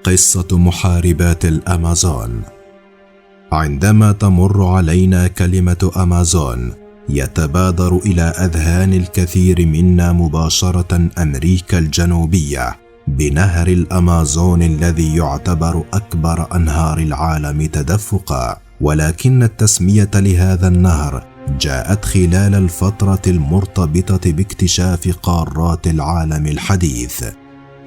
قصة محاربات الأمازون. عندما تمر علينا كلمة أمازون يتبادر إلى أذهان الكثير منا مباشرة أمريكا الجنوبية بنهر الأمازون الذي يعتبر أكبر أنهار العالم تدفقا، ولكن التسمية لهذا النهر جاءت خلال الفترة المرتبطة باكتشاف قارات العالم الحديث،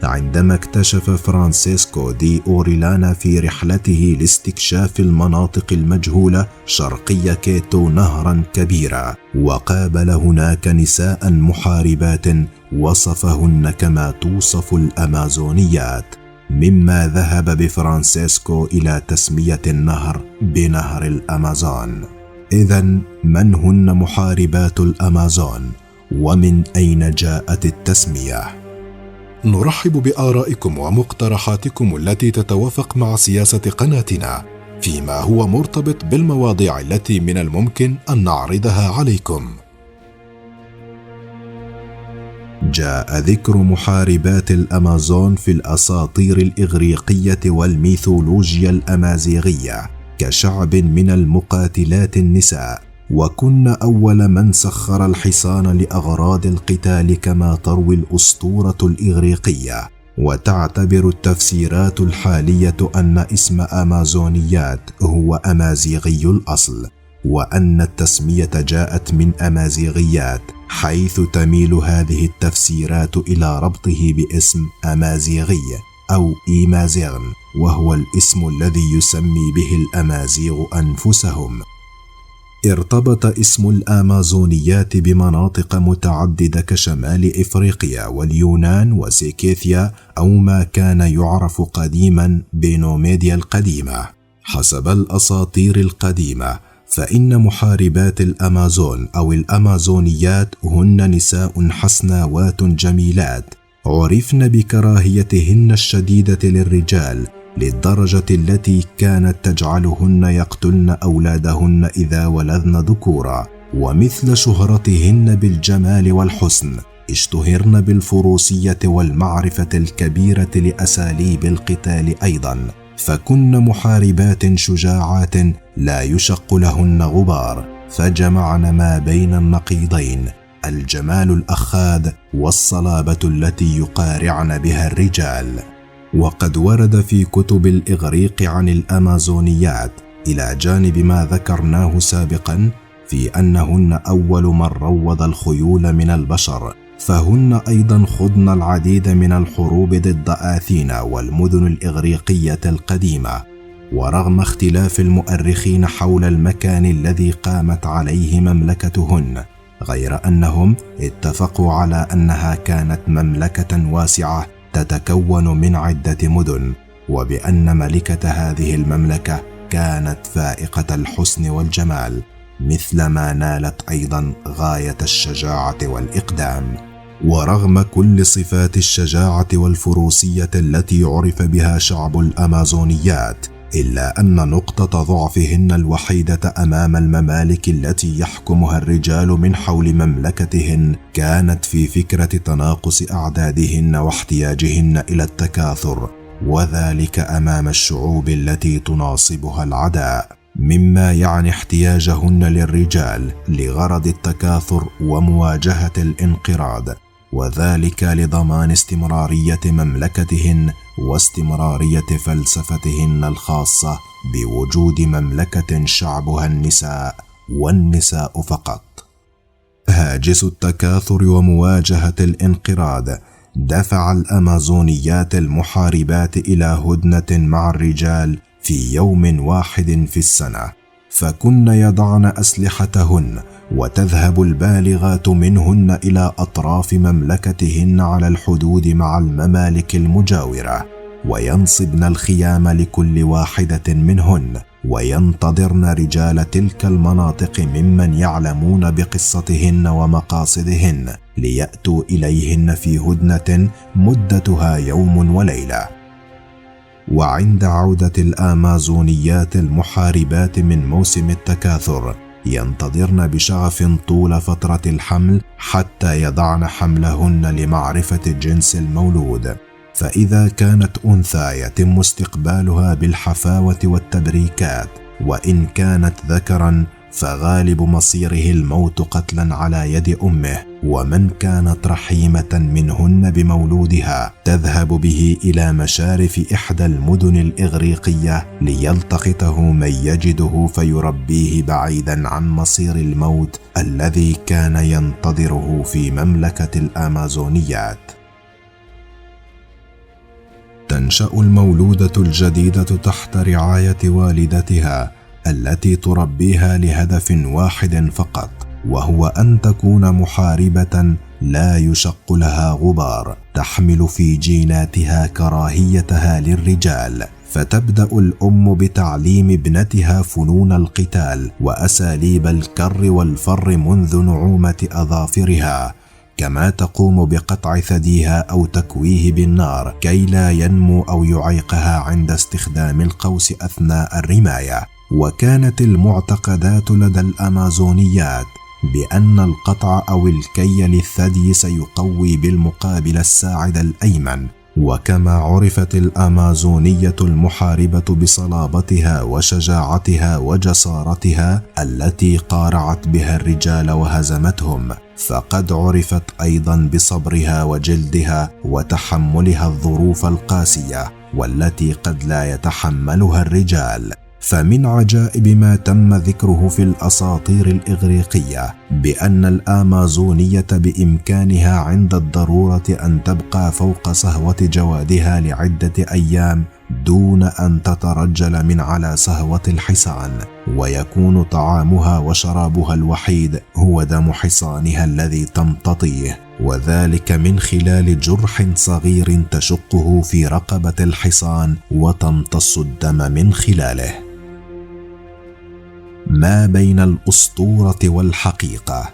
عندما اكتشف فرانسيسكو دي أوريلانا في رحلته لاستكشاف المناطق المجهولة شرقي كيتو نهرا كبيرا، وقابل هناك نساء محاربات وصفهن كما توصف الأمازونيات، مما ذهب بفرانسيسكو إلى تسمية النهر بنهر الأمازون. إذن من هن محاربات الأمازون؟ ومن أين جاءت التسمية؟ نرحب بآرائكم ومقترحاتكم التي تتوافق مع سياسة قناتنا فيما هو مرتبط بالمواضيع التي من الممكن أن نعرضها عليكم. جاء ذكر محاربات الأمازون في الأساطير الإغريقية والميثولوجيا الأمازيغية كشعب من المقاتلات النساء، وكن أول من سخر الحصان لأغراض القتال كما تروي الأسطورة الإغريقية. وتعتبر التفسيرات الحالية أن اسم أمازونيات هو أمازيغي الأصل، وأن التسمية جاءت من أمازيغيات، حيث تميل هذه التفسيرات إلى ربطه باسم أمازيغي أو إيمازيغن، وهو الاسم الذي يسمي به الأمازيغ أنفسهم. ارتبط اسم الأمازونيات بمناطق متعددة كشمال إفريقيا واليونان وسيكيثيا، أو ما كان يعرف قديما بنوميديا القديمة. حسب الأساطير القديمة فإن محاربات الأمازون أو الأمازونيات هن نساء حسناوات جميلات، عرفن بكراهيتهن الشديدة للرجال للدرجة التي كانت تجعلهن يقتلن أولادهن إذا ولدن ذكورا، ومثل شهرتهن بالجمال والحسن اشتهرن بالفروسية والمعرفة الكبيرة لأساليب القتال أيضا، فكن محاربات شجاعات لا يشق لهن غبار، فجمعن ما بين النقيضين، الجمال الأخاذ والصلابة التي يقارعن بها الرجال. وقد ورد في كتب الإغريق عن الأمازونيات إلى جانب ما ذكرناه سابقا في أنهن أول من روض الخيول من البشر، فهن أيضا خضن العديد من الحروب ضد آثينا والمدن الإغريقية القديمة. ورغم اختلاف المؤرخين حول المكان الذي قامت عليه مملكتهن، غير أنهم اتفقوا على أنها كانت مملكة واسعة تتكون من عدة مدن، وبأن ملكة هذه المملكة كانت فائقة الحسن والجمال، مثل ما نالت أيضا غاية الشجاعة والإقدام. ورغم كل صفات الشجاعة والفروسية التي عرف بها شعب الأمازونيات، إلا أن نقطة ضعفهن الوحيدة أمام الممالك التي يحكمها الرجال من حول مملكتهن كانت في فكرة تناقص أعدادهن واحتياجهن إلى التكاثر، وذلك أمام الشعوب التي تناصبها العداء، مما يعني احتياجهن للرجال لغرض التكاثر ومواجهة الانقراض، وذلك لضمان استمرارية مملكتهن واستمرارية فلسفتهن الخاصة بوجود مملكة شعبها النساء والنساء فقط. هاجس التكاثر ومواجهة الانقراض دفع الأمازونيات المحاربات إلى هدنة مع الرجال في يوم واحد في السنة، فكن يضعن أسلحتهن وتذهب البالغات منهن إلى أطراف مملكتهن على الحدود مع الممالك المجاورة، وينصبن الخيام لكل واحدة منهن، وينتظرن رجال تلك المناطق ممن يعلمون بقصتهن ومقاصدهن ليأتوا إليهن في هدنة مدتها يوم وليلة. وعند عودة الأمازونيات المحاربات من موسم التكاثر ينتظرن بشغف طول فترة الحمل حتى يضعن حملهن لمعرفة جنس المولود، فإذا كانت أنثى يتم استقبالها بالحفاوة والتبريكات، وإن كانت ذكرا فغالب مصيره الموت قتلا على يد أمه. ومن كانت رحيمة منهن بمولودها تذهب به إلى مشارف إحدى المدن الإغريقية ليلتقطه من يجده فيربيه بعيدا عن مصير الموت الذي كان ينتظره في مملكة الأمازونيات. تنشأ المولودة الجديدة تحت رعاية والدتها التي تربيها لهدف واحد فقط، وهو أن تكون محاربة لا يشق لها غبار، تحمل في جيناتها كراهيتها للرجال. فتبدأ الأم بتعليم ابنتها فنون القتال وأساليب الكر والفر منذ نعومة أظافرها، كما تقوم بقطع ثديها أو تكويه بالنار كي لا ينمو أو يعيقها عند استخدام القوس أثناء الرماية. وكانت المعتقدات لدى الأمازونيات بأن القطع أو الكي للثدي سيقوي بالمقابل الساعد الأيمن. وكما عرفت الأمازونية المحاربة بصلابتها وشجاعتها وجسارتها التي قارعت بها الرجال وهزمتهم، فقد عرفت أيضا بصبرها وجلدها وتحملها الظروف القاسية والتي قد لا يتحملها الرجال. فمن عجائب ما تم ذكره في الأساطير الإغريقية بأن الأمازونية بإمكانها عند الضرورة أن تبقى فوق صهوة جوادها لعدة أيام دون أن تترجل من على صهوة الحصان، ويكون طعامها وشرابها الوحيد هو دم حصانها الذي تمتطيه، وذلك من خلال جرح صغير تشقه في رقبة الحصان وتمتص الدم من خلاله. ما بين الأسطورة والحقيقة.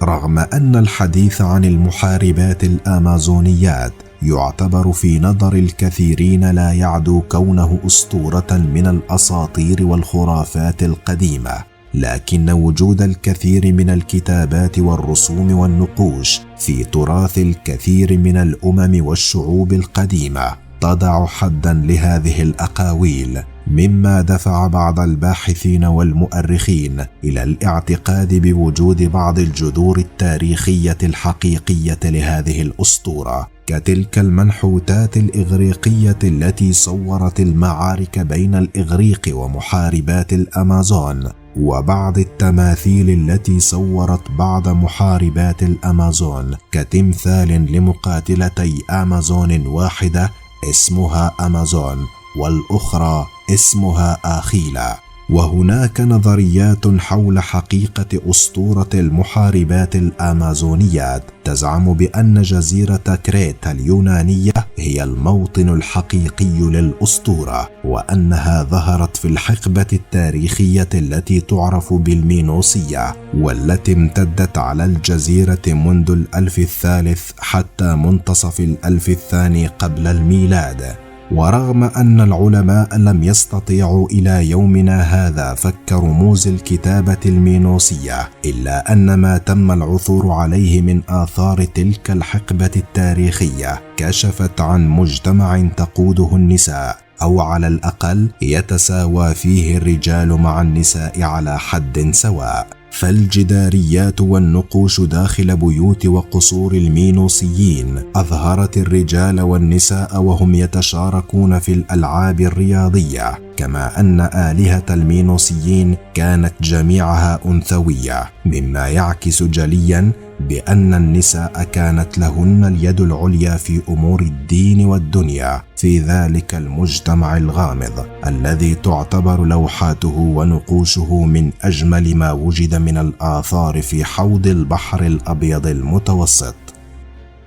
رغم أن الحديث عن المحاربات الأمازونيات يعتبر في نظر الكثيرين لا يعدو كونه أسطورة من الأساطير والخرافات القديمة، لكن وجود الكثير من الكتابات والرسوم والنقوش في تراث الكثير من الأمم والشعوب القديمة تضع حدا لهذه الأقاويل، مما دفع بعض الباحثين والمؤرخين إلى الاعتقاد بوجود بعض الجذور التاريخية الحقيقية لهذه الأسطورة، كتلك المنحوتات الإغريقية التي صورت المعارك بين الإغريق ومحاربات الأمازون، وبعض التماثيل التي صورت بعض محاربات الأمازون كتمثال لمقاتلتي أمازون واحدة اسمها أمازون والأخرى اسمها آخيلا. وهناك نظريات حول حقيقة أسطورة المحاربات الأمازونيات تزعم بأن جزيرة كريت اليونانية هي الموطن الحقيقي للأسطورة، وأنها ظهرت في الحقبة التاريخية التي تعرف بالمينوسية، والتي امتدت على الجزيرة منذ الألف الثالث حتى منتصف الألف الثاني قبل الميلاد. ورغم أن العلماء لم يستطيعوا إلى يومنا هذا فك رموز الكتابة المينوسية، إلا أن ما تم العثور عليه من آثار تلك الحقبة التاريخية كشفت عن مجتمع تقوده النساء، أو على الأقل يتساوى فيه الرجال مع النساء على حد سواء. فالجداريات والنقوش داخل بيوت وقصور المينوسيين أظهرت الرجال والنساء وهم يتشاركون في الألعاب الرياضية، كما أن آلهة المينوسيين كانت جميعها أنثوية، مما يعكس جليا بأن النساء كانت لهن اليد العليا في أمور الدين والدنيا في ذلك المجتمع الغامض الذي تعتبر لوحاته ونقوشه من أجمل ما وجد من الآثار في حوض البحر الأبيض المتوسط.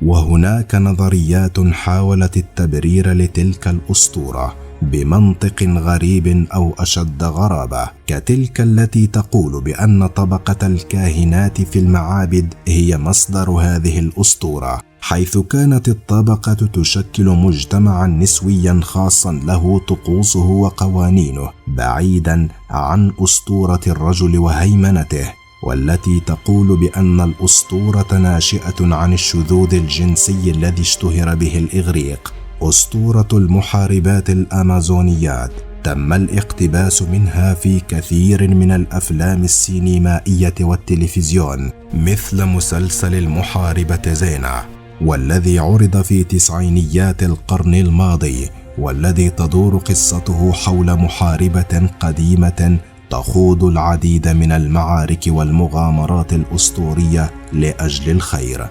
وهناك نظريات حاولت التبرير لتلك الأسطورة بمنطق غريب أو أشد غرابة، كتلك التي تقول بأن طبقة الكاهنات في المعابد هي مصدر هذه الأسطورة، حيث كانت الطبقة تشكل مجتمعا نسويا خاصا له طقوسه وقوانينه، بعيدا عن أسطورة الرجل وهيمنته، والتي تقول بأن الأسطورة ناشئة عن الشذوذ الجنسي الذي اشتهر به الإغريق، أسطورة المحاربات الأمازونيات تم الاقتباس منها في كثير من الأفلام السينمائية والتلفزيون، مثل مسلسل المحاربة زينة، والذي عرض في تسعينيات القرن الماضي، والذي تدور قصته حول محاربة قديمة تخوض العديد من المعارك والمغامرات الأسطورية لأجل الخير.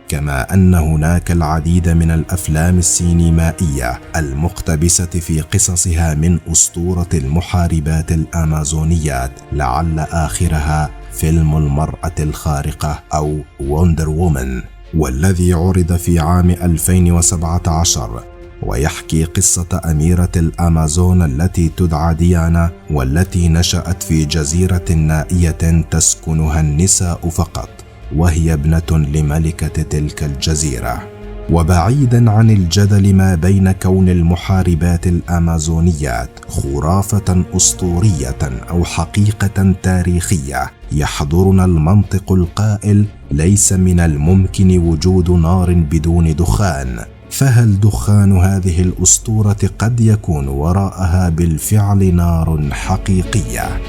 كما أن هناك العديد من الأفلام السينمائية المقتبسة في قصصها من أسطورة المحاربات الأمازونيات، لعل آخرها فيلم المرأة الخارقة أو وندر وومن، والذي عرض في عام 2017، ويحكي قصة أميرة الأمازون التي تدعى ديانا، والتي نشأت في جزيرة نائية تسكنها النساء فقط، وهي ابنة لملكة تلك الجزيرة. وبعيدا عن الجدل ما بين كون المحاربات الأمازونيات خرافة أسطورية أو حقيقة تاريخية، يحضرنا المنطق القائل: ليس من الممكن وجود نار بدون دخان، فهل دخان هذه الأسطورة قد يكون وراءها بالفعل نار حقيقية؟